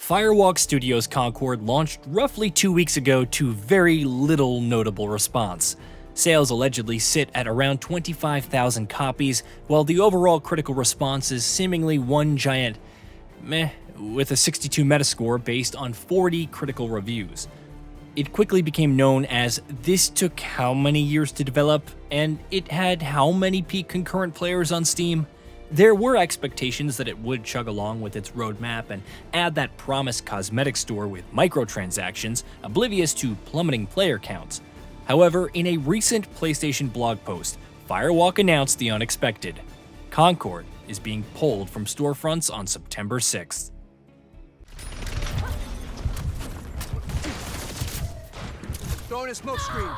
Firewalk Studios Concord launched roughly 2 weeks ago to very little notable response. Sales allegedly sit at around 25,000 copies, while the overall critical response is seemingly one giant meh, with a 62 Metascore based on 40 critical reviews. It quickly became known as this took how many years to develop, and it had how many peak concurrent players on Steam. There were expectations that it would chug along with its roadmap and add that promised cosmetic store with microtransactions, oblivious to plummeting player counts. However, in a recent PlayStation blog post, Firewalk announced the unexpected. Concord is being pulled from storefronts on September 6th. Throwing a smoke screen.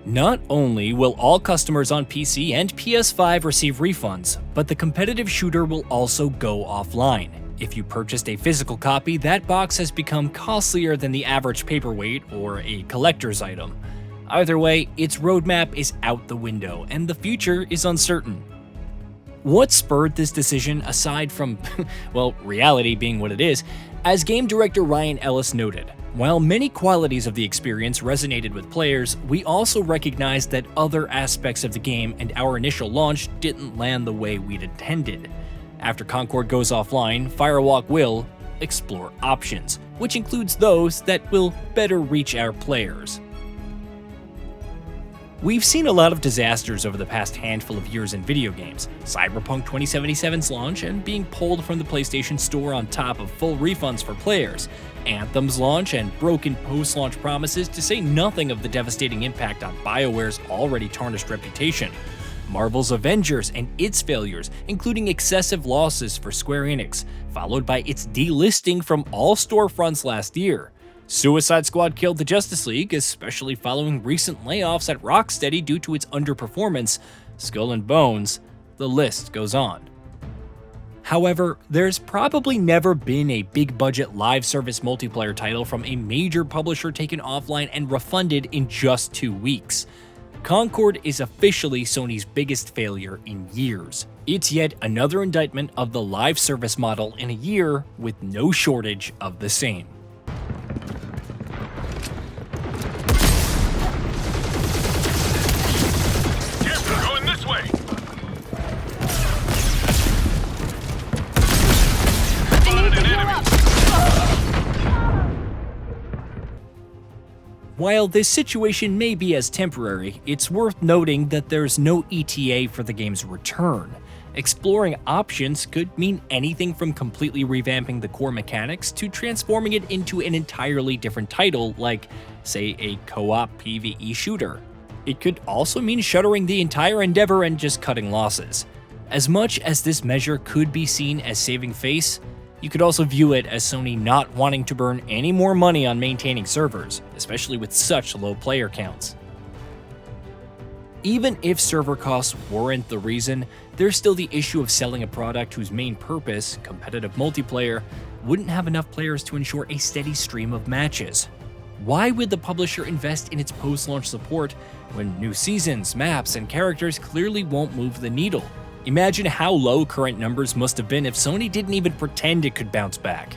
Not only will all customers on PC and PS5 receive refunds, but the competitive shooter will also go offline. If you purchased a physical copy, that box has become costlier than the average paperweight or a collector's item. Either way, its roadmap is out the window, and the future is uncertain. What spurred this decision aside from, well, reality being what it is? As game director Ryan Ellis noted, while many qualities of the experience resonated with players, we also recognized that other aspects of the game and our initial launch didn't land the way we'd intended. After Concord goes offline, Firewalk will explore options, which includes those that will better reach our players. We've seen a lot of disasters over the past handful of years in video games. Cyberpunk 2077's launch and being pulled from the PlayStation Store on top of full refunds for players. Anthem's launch and broken post-launch promises, to say nothing of the devastating impact on BioWare's already tarnished reputation. Marvel's Avengers and its failures, including excessive losses for Square Enix, followed by its delisting from all storefronts last year. Suicide Squad killed the Justice League, especially following recent layoffs at Rocksteady due to its underperformance. Skull and Bones, the list goes on. However, there's probably never been a big-budget live service multiplayer title from a major publisher taken offline and refunded in just 2 weeks. Concord is officially Sony's biggest failure in years. It's yet another indictment of the live service model in a year with no shortage of the same. While this situation may be as temporary, it's worth noting that there's no ETA for the game's return. Exploring options could mean anything from completely revamping the core mechanics to transforming it into an entirely different title, like, say, a co-op PvE shooter. It could also mean shuttering the entire endeavor and just cutting losses. As much as this measure could be seen as saving face, you could also view it as Sony not wanting to burn any more money on maintaining servers, especially with such low player counts. Even if server costs weren't the reason, there's still the issue of selling a product whose main purpose, competitive multiplayer, wouldn't have enough players to ensure a steady stream of matches. Why would the publisher invest in its post-launch support when new seasons, maps, and characters clearly won't move the needle? Imagine how low current numbers must have been if Sony didn't even pretend it could bounce back.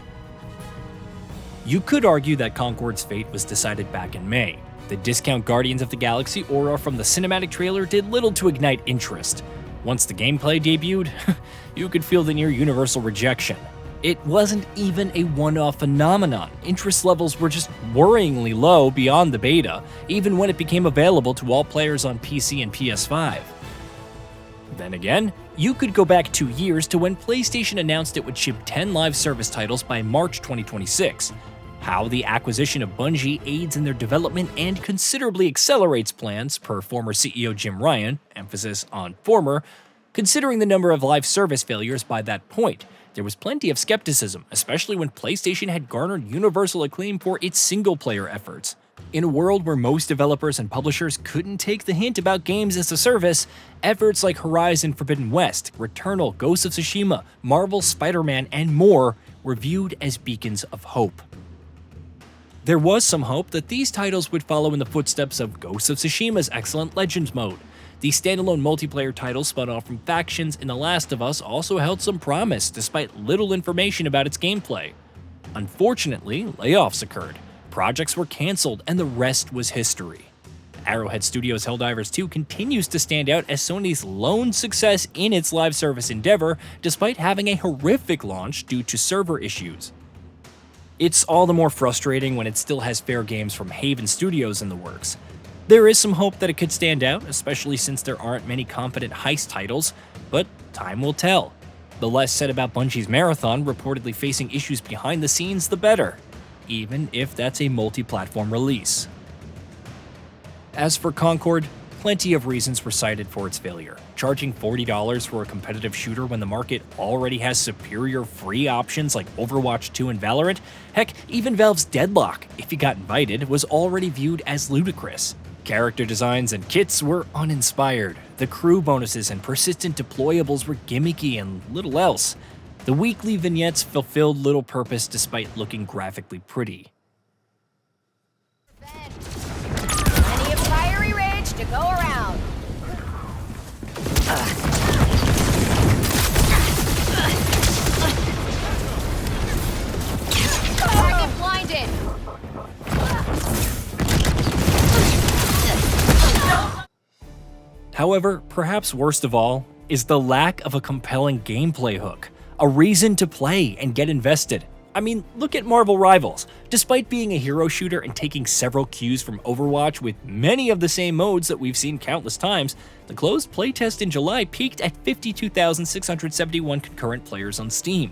You could argue that Concord's fate was decided back in May. The discount Guardians of the Galaxy aura from the cinematic trailer did little to ignite interest. Once the gameplay debuted, you could feel the near universal rejection. It wasn't even a one-off phenomenon. Interest levels were just worryingly low beyond the beta, even when it became available to all players on PC and PS5. Then again, you could go back 2 years to when PlayStation announced it would ship 10 live service titles by March 2026. How the acquisition of Bungie aids in their development and considerably accelerates plans, per former CEO Jim Ryan, emphasis on former, considering the number of live service failures by that point. There was plenty of skepticism, especially when PlayStation had garnered universal acclaim for its single-player efforts. In a world where most developers and publishers couldn't take the hint about games as a service, efforts like Horizon Forbidden West, Returnal, Ghost of Tsushima, Marvel, Spider-Man, and more were viewed as beacons of hope. There was some hope that these titles would follow in the footsteps of Ghost of Tsushima's excellent Legends mode, The standalone multiplayer titles spun off from factions in The Last of Us also held some promise despite little information about its gameplay. Unfortunately, layoffs occurred, projects were cancelled, and the rest was history. Arrowhead Studios' Helldivers 2 continues to stand out as Sony's lone success in its live service endeavor, despite having a horrific launch due to server issues. It's all the more frustrating when it still has fair games from Haven Studios in the works. There is some hope that it could stand out, especially since there aren't many competent heist titles, but time will tell. The less said about Bungie's Marathon reportedly facing issues behind the scenes, the better, even if that's a multi-platform release. As for Concord, plenty of reasons were cited for its failure. Charging $40 for a competitive shooter when the market already has superior free options like Overwatch 2 and Valorant? Heck, even Valve's Deadlock, if you got invited, was already viewed as ludicrous. Character designs and kits were uninspired. The crew bonuses and persistent deployables were gimmicky and little else. The weekly vignettes fulfilled little purpose despite looking graphically pretty. Plenty of fiery rage to go around. Target blinded. However, perhaps worst of all is the lack of a compelling gameplay hook, a reason to play and get invested. I mean, look at Marvel Rivals. Despite being a hero shooter and taking several cues from Overwatch with many of the same modes that we've seen countless times, the closed playtest in July peaked at 52,671 concurrent players on Steam.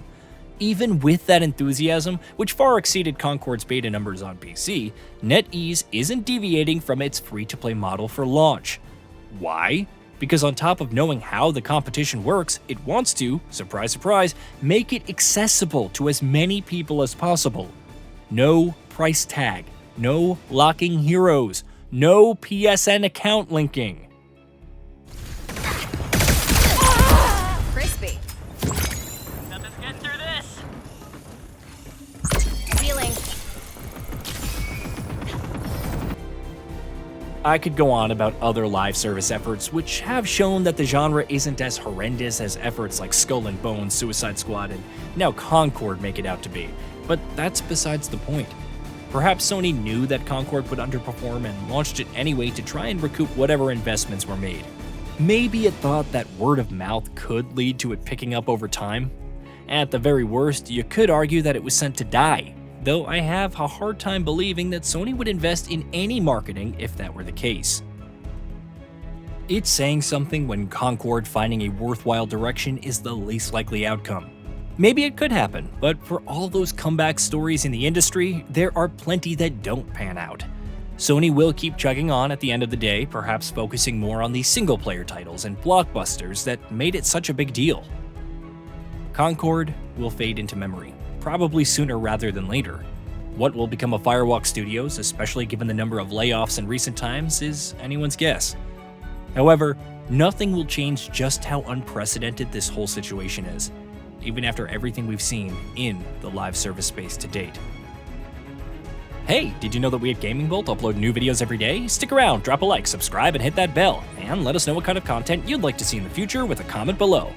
Even with that enthusiasm, which far exceeded Concord's beta numbers on PC, NetEase isn't deviating from its free-to-play model for launch. Why? Because on top of knowing how the competition works, it wants to, surprise surprise, make it accessible to as many people as possible. No price tag, no locking heroes, no PSN account linking. Crispy. Let's get through this. Healing. I could go on about other live service efforts which have shown that the genre isn't as horrendous as efforts like Skull and Bones, Suicide Squad, and now Concord make it out to be, but that's besides the point. Perhaps Sony knew that Concord would underperform and launched it anyway to try and recoup whatever investments were made. Maybe it thought that word of mouth could lead to it picking up over time. At the very worst, you could argue that it was sent to die, though I have a hard time believing that Sony would invest in any marketing if that were the case. It's saying something when Concord finding a worthwhile direction is the least likely outcome. Maybe it could happen, but for all those comeback stories in the industry, there are plenty that don't pan out. Sony will keep chugging on at the end of the day, perhaps focusing more on the single-player titles and blockbusters that made it such a big deal. Concord will fade into memory, probably sooner rather than later. What will become of Firewalk Studios, especially given the number of layoffs in recent times, is anyone's guess. However, nothing will change just how unprecedented this whole situation is, even after everything we've seen in the live service space to date. Hey, did you know that we at GamingBolt upload new videos every day? Stick around, drop a like, subscribe, and hit that bell, and let us know what kind of content you'd like to see in the future with a comment below.